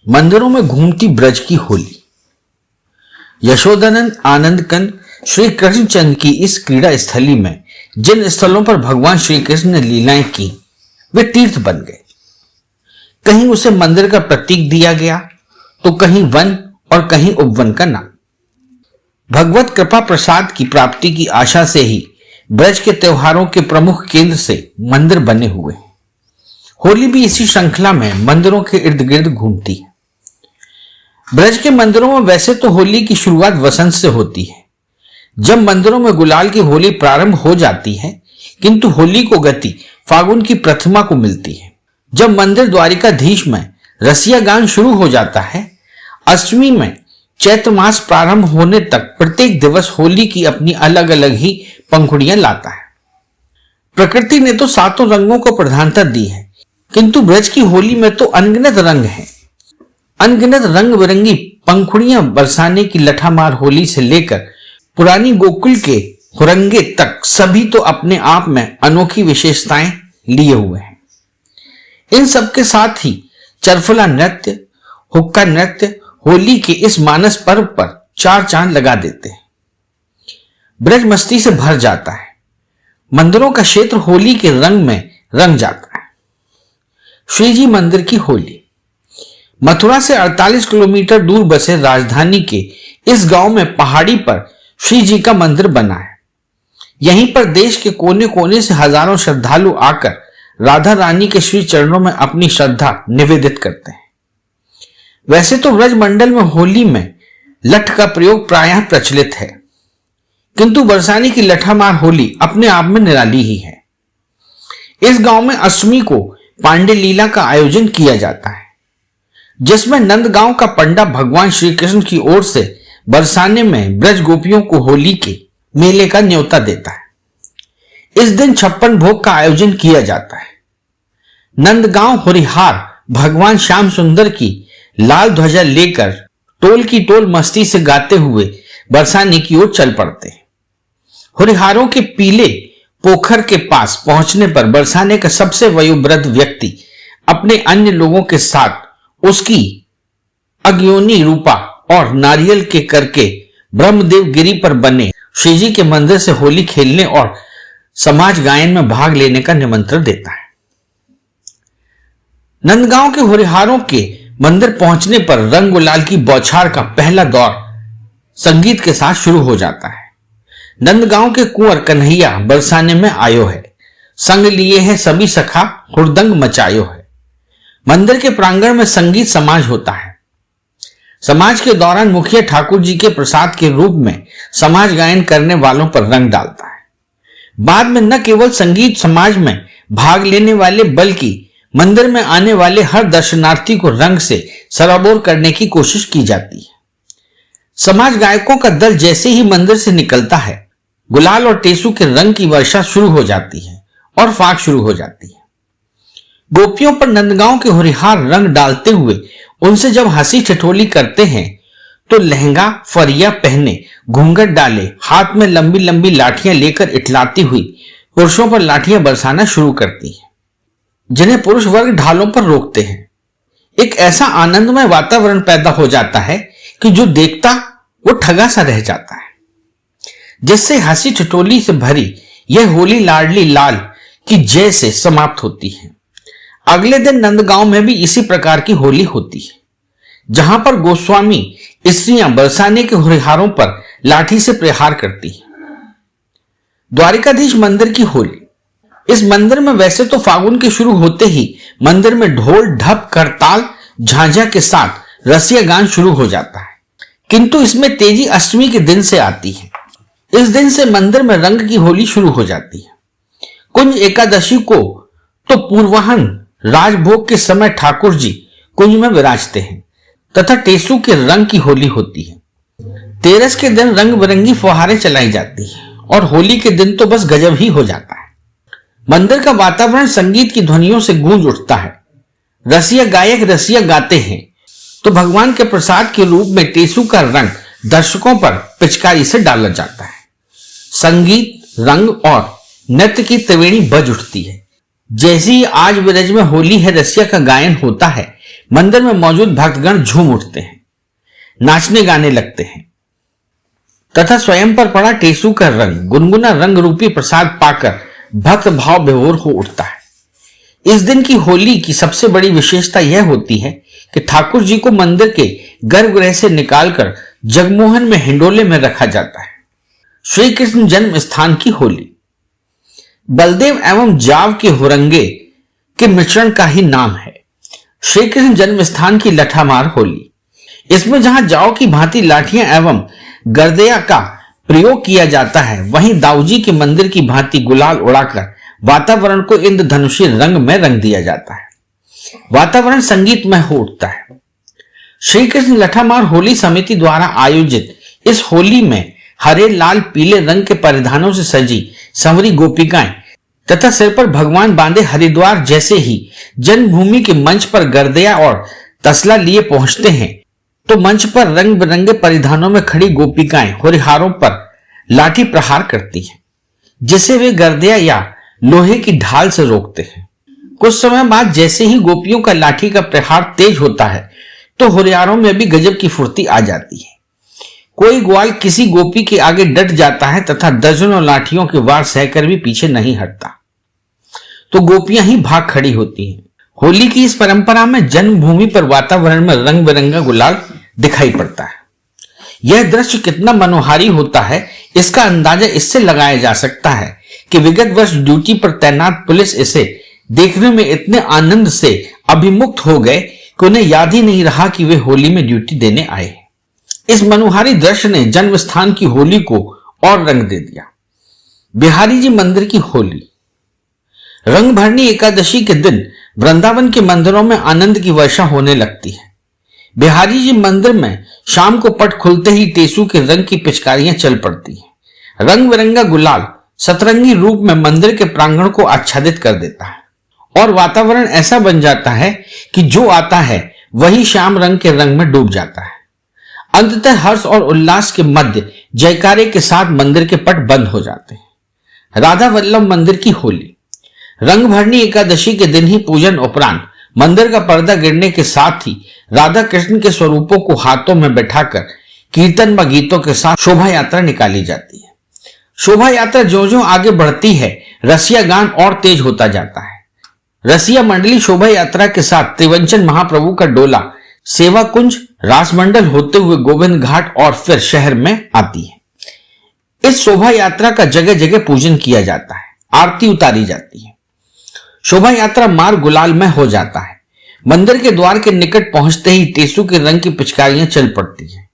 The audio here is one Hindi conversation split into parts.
मंदिरों में घूमती ब्रज की होली। यशोदानंद आनंद कंद श्री कृष्णचंद की इस क्रीड़ा स्थली में जिन स्थलों पर भगवान श्री कृष्ण ने लीलाएं की वे तीर्थ बन गए। कहीं उसे मंदिर का प्रतीक दिया गया तो कहीं वन और कहीं उपवन का नाम। भगवत कृपा प्रसाद की प्राप्ति की आशा से ही ब्रज के त्योहारों के प्रमुख केंद्र से मंदिर बने हुए हैं। होली भी इसी श्रृंखला में मंदिरों के इर्द गिर्द घूमती है। ब्रज के मंदिरों में वैसे तो होली की शुरुआत वसंत से होती है, जब मंदिरों में गुलाल की होली प्रारंभ हो जाती है, किंतु होली को गति फागुन की प्रथमा को मिलती है, जब मंदिर द्वारिकाधीश में रसिया गान शुरू हो जाता है। अष्टमी में चैत्र मास प्रारंभ होने तक प्रत्येक दिवस होली की अपनी अलग अलग ही पंखुड़ियां लाता है। प्रकृति ने तो सातों रंगों को प्रधानता दी है, किंतु ब्रज की होली में तो अनगिनत रंग हैं। अनगिनत रंग बिरंगी पंखुड़ियां बरसाने की लठामार होली से लेकर पुरानी गोकुल के हुरंगे तक सभी तो अपने आप में अनोखी विशेषताएं लिए हुए हैं। इन सबके साथ ही चरफला नृत्य, हुक्का नृत्य होली के इस मानस पर्व पर चार चांद लगा देते हैं। ब्रज मस्ती से भर जाता है। मंदिरों का क्षेत्र होली के रंग में रंग जाता है। श्री जी मंदिर की होली। मथुरा से 48 किलोमीटर दूर बसे राजधानी के इस गांव में पहाड़ी पर श्री जी का मंदिर बना है। यहीं पर देश के कोने कोने से हजारों श्रद्धालु आकर राधा रानी के श्री चरणों में अपनी श्रद्धा निवेदित करते हैं। वैसे तो ब्रज मंडल में होली में लठ का प्रयोग प्रायः प्रचलित है, किंतु बरसाने की लठामार होली अपने आप में निराली ही है। इस गांव में अष्टमी को पांडे लीला का आयोजन किया जाता है, जिसमें नंदगांव का पंडा भगवान श्री कृष्ण की ओर से बरसाने में ब्रज गोपियों को होली के मेले का न्योता देता है। इस दिन 56 भोग का आयोजन किया जाता है। नंदगांव होरिहार भगवान श्याम सुंदर की लाल ध्वजा लेकर टोल की टोल मस्ती से गाते हुए बरसाने की ओर चल पड़ते हैं। होरिहारों के पीले पोखर के पास पहुंचने पर बरसाने का सबसे वयोवृद्ध व्यक्ति अपने अन्य लोगों के साथ उसकी अज्ञोनी रूपा और नारियल के करके ब्रह्मदेव गिरी पर बने श्री जी के मंदिर से होली खेलने और समाज गायन में भाग लेने का निमंत्रण देता है। नंदगांव के होरिहारों के मंदिर पहुंचने पर रंग गुलाल की बौछार का पहला दौर संगीत के साथ शुरू हो जाता है। नंदगांव के कुंवर कन्हैया बरसाने में आयो है, संग लिए है सभी सखा हुड़दंग मचायो है। मंदिर के प्रांगण में संगीत समाज होता है। समाज के दौरान मुखिया ठाकुर जी के प्रसाद के रूप में समाज गायन करने वालों पर रंग डालता है। बाद में न केवल संगीत समाज में भाग लेने वाले बल्कि मंदिर में आने वाले हर दर्शनार्थी को रंग से सराबोर करने की कोशिश की जाती है। समाज गायकों का दल जैसे ही मंदिर से निकलता है, गुलाल और टेसू के रंग की वर्षा शुरू हो जाती है और फाग शुरू हो जाती है। गोपियों पर नंदगांव के होरिहार रंग डालते हुए उनसे जब हंसी ठिठोली करते हैं तो लहंगा फरिया पहने, घूंघट डाले, हाथ में लंबी लंबी लाठियां लेकर इटलाती हुई पुरुषों पर लाठियां बरसाना शुरू करती है, जिन्हें पुरुष वर्ग ढालों पर रोकते हैं। एक ऐसा आनंदमय वातावरण पैदा हो जाता है कि जो देखता वो ठगा सा रह जाता है। जिससे हंसी ठिठोली से भरी यह होली लाडली लाल की जय से समाप्त होती है। अगले दिन नंदगांव में भी इसी प्रकार की होली होती है, जहां पर गोस्वामी स्त्रियां बरसाने के होरिहारों पर लाठी से प्रहार करती हैं। द्वारिकाधीश मंदिर की होली। इस मंदिर में वैसे तो फागुन के शुरू होते ही मंदिर में ढोल ढप करताल झांझा के साथ रसिया गान शुरू हो जाता है, किंतु इसमें तेजी अष्टमी के दिन से आती है। इस दिन से मंदिर में रंग की होली शुरू हो जाती है। कुंज एकादशी को तो पूर्वाहन राजभोग के समय ठाकुर जी कुंज में विराजते हैं तथा टेसू के रंग की होली होती है। तेरस के दिन रंग बिरंगी फुहारें चलाई जाती है और होली के दिन तो बस गजब ही हो जाता है। मंदिर का वातावरण संगीत की ध्वनियों से गूंज उठता है। रसिया गायक रसिया गाते हैं तो भगवान के प्रसाद के रूप में टेसू का रंग दर्शकों पर पिचकारी से डाला जाता है। संगीत, रंग और नृत्य की त्रिवेणी बज उठती है। जैसे ही आज ब्रज में होली है रसिया का गायन होता है, मंदिर में मौजूद भक्तगण झूम उठते हैं, नाचने गाने लगते हैं तथा स्वयं पर पड़ा टेसू का रंग, गुनगुना रंग रूपी प्रसाद पाकर भक्त भाव विभोर हो उठता है। इस दिन की होली की सबसे बड़ी विशेषता यह होती है कि ठाकुर जी को मंदिर के गर्भगृह से निकालकर जगमोहन में हिंडोले में रखा जाता है। श्री कृष्ण जन्म स्थान की होली बलदेव एवं जाव के हुरंगे के मिश्रण का ही नाम है। श्री कृष्ण जन्म स्थान की लठामार होली, इसमें जहां जाव की भांति लाठियां एवं गर्दया का प्रयोग किया जाता है, वहीं दाऊजी के मंदिर की भांति गुलाल उड़ाकर वातावरण को इंद्रधनुषी रंग में रंग दिया जाता है। वातावरण संगीतमय हो उठता है। श्री कृष्ण लठामार होली समिति द्वारा आयोजित इस होली में हरे लाल पीले रंग के परिधानों से सजी संवरी गोपिकाएं तथा सिर पर भगवान बांधे हरिद्वार जैसे ही जन्मभूमि के मंच पर गर्दया और तसला लिए पहुंचते हैं, तो मंच पर रंग बिरंगे परिधानों में खड़ी गोपिकाएं होरिहारों पर लाठी प्रहार करती हैं, जिसे वे गर्दया या लोहे की ढाल से रोकते हैं। कुछ समय बाद जैसे ही गोपियों का लाठी का प्रहार तेज होता है, तो होरिहारों में भी गजब की फुर्ती आ जाती है। कोई ग्वाल किसी गोपी के आगे डट जाता है तथा दर्जनों लाठियों के वार सहकर भी पीछे नहीं हटता, तो गोपियां ही भाग खड़ी होती हैं। होली की इस परंपरा में जन्मभूमि पर वातावरण में रंग बिरंगा गुलाल दिखाई पड़ता है। यह दृश्य कितना मनोहारी होता है, इसका अंदाजा इससे लगाया जा सकता है कि विगत वर्ष ड्यूटी पर तैनात पुलिस इसे देखने में इतने आनंद से अभिमुक्त हो गए कि उन्हें याद ही नहीं रहा कि वे होली में ड्यूटी देने आए। इस मनोहारी दृश्य ने जन्म स्थान की होली को और रंग दे दिया। बिहारी जी मंदिर की होली रंग भरनी एकादशी के दिन वृंदावन के मंदिरों में आनंद की वर्षा होने लगती है। बिहारी जी मंदिर में शाम को पट खुलते ही टेसू के रंग की पिचकारियां चल पड़ती हैं। रंग बिरंगा गुलाल सतरंगी रूप में मंदिर के प्रांगण को आच्छादित कर देता है और वातावरण ऐसा बन जाता है कि जो आता है वही श्याम रंग के रंग में डूब जाता है। अंततः हर्ष और उल्लास के मध्य जयकारे के साथ मंदिर के पट बंद हो जाते हैं। राधा वल्लभ मंदिर की होली रंग भरनी एकादशी के दिन ही पूजन उपरांत मंदिर का पर्दा गिरने के साथ ही राधा कृष्ण के स्वरूपों को हाथों में बैठाकर कीर्तन व गीतों के साथ शोभा यात्रा निकाली जाती है। शोभा यात्रा जो आगे बढ़ती है, रसिया गान और तेज होता जाता है। रसिया मंडली शोभा यात्रा के साथ त्रिवंचन महाप्रभु का डोला सेवा कुंज रासमंडल होते हुए गोविंद घाट और फिर शहर में आती है। इस शोभा यात्रा का जगह जगह पूजन किया जाता है, आरती उतारी जाती है। शोभा यात्रा मार्ग गुलाल में हो जाता है। मंदिर के द्वार के निकट पहुंचते ही टेसू के रंग की पिचकारियां चल पड़ती हैं।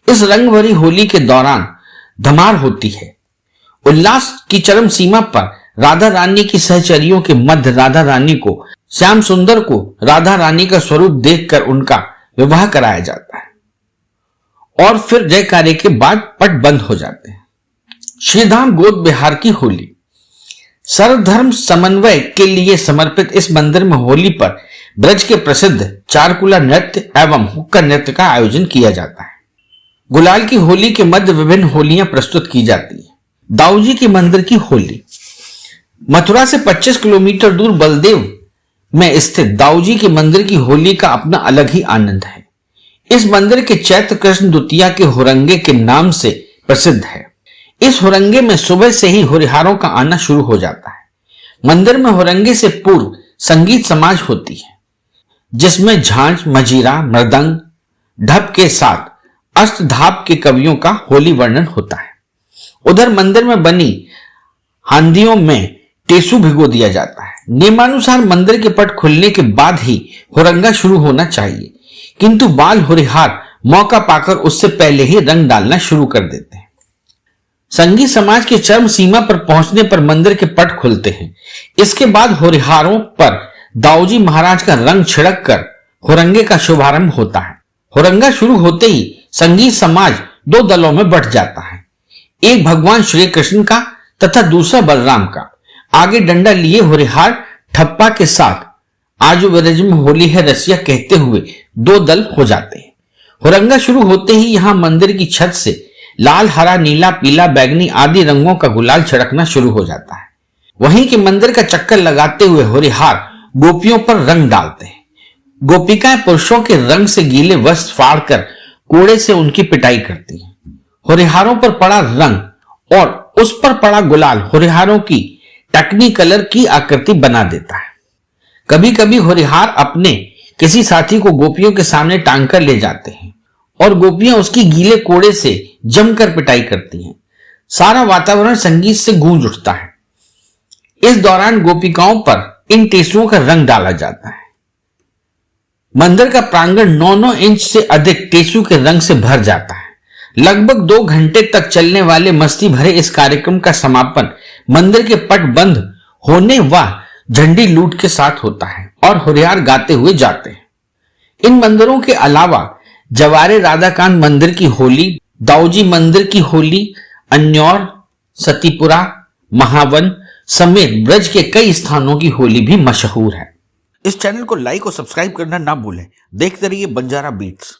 इस रंग भरी होली के दौरान धमार होती है। उल्लास की चरम सीमा पर राधा रानी की सहचरियों के मध्य राधा रानी को श्याम सुंदर को राधा रानी का स्वरूप देखकर उनका विवाह कराया जाता है और फिर जयकारे के बाद पट बंद हो जाते हैं। श्रीधाम गोद बिहार की होली सर्वधर्म समन्वय के लिए समर्पित इस मंदिर में होली पर ब्रज के प्रसिद्ध चारकुला नृत्य एवं हुक्का नृत्य का आयोजन किया जाता है। गुलाल की होली के मध्य विभिन्न होलियां प्रस्तुत की जाती है। दाऊजी के मंदिर की होली मथुरा से 25 किलोमीटर दूर बलदेव में स्थित दाऊजी के मंदिर की होली का अपना अलग ही आनंद है। इस मंदिर के चैत्र कृष्ण द्वितीया के हुरंगे के नाम से प्रसिद्ध है। इस हुरंगे में सुबह से ही होरिहारों का आना शुरू हो जाता है। मंदिर में हुरंगे से पूर्व संगीत समाज होती है, जिसमें झांझ मजीरा मृदंग ढप के साथ अष्टधाप के कवियों का होली वर्णन होता है। उधर मंदिर में बनी हांदियों में टेसू भिगो दिया जाता है। नियमानुसार मंदिर के पट खुलने के बाद ही हुरंगा शुरू होना चाहिए, किंतु बाल होरिहार मौका पाकर उससे पहले ही रंग डालना शुरू कर देते हैं। संगीत समाज के चरम सीमा पर पहुंचने पर मंदिर के पट खुलते हैं। इसके बाद होरिहारों पर दाऊजी महाराज का रंग छिड़क कर हुरंगे का शुभारंभ होता है। हुरंगा शुरू होते ही संगीत समाज दो दलों में बंट जाता है, एक भगवान श्री कृष्ण का तथा दूसरा बलराम का। आगे डंडा लिए होरिहार ठप्पा के साथ आजू ब्रज में होली है रसिया कहते हुए दो दल हो जाते हैं। हुरंगा शुरू होते ही यहां मंदिर की छत से लाल हरा नीला पीला बैगनी आदि रंगों का गुलाल छिड़कना शुरू हो जाता है। वहीं के मंदिर का चक्कर लगाते हुए होरिहार गोपियों पर रंग डालते हैं। गोपिकाएं पुरुषों के रंग से गीले वस्त्र फाड़कर कोड़े से उनकी पिटाई करती हैं। होरिहारों पर पड़ा रंग और उस पर पड़ा गुलाल होरिहारों की टकनी कलर की आकृति बना देता है। कभी कभी होरिहार अपने किसी साथी को गोपियों के सामने टांग कर ले जाते हैं और गोपियां उसकी गीले कोड़े से जमकर पिटाई करती हैं। सारा वातावरण संगीत से गूंज उठता है। इस दौरान गोपिकाओं पर इन टेसुओं का रंग डाला जाता है। मंदिर का प्रांगण 9-9 इंच से अधिक टेसु के रंग से भर जाता है। लगभग 2 घंटे तक चलने वाले मस्ती भरे इस कार्यक्रम का समापन मंदिर के पट बंद होने व झंडी लूट के साथ होता है और होरिहार गाते हुए जाते हैं। इन मंदिरों के अलावा जवारे राधाकांत मंदिर की होली, दाऊजी मंदिर की होली, अन्यौर, सतीपुरा, महावन समेत ब्रज के कई स्थानों की होली भी मशहूर है। इस चैनल को लाइक और सब्सक्राइब करना ना भूलें। देखते रहिए बंजारा बीट्स।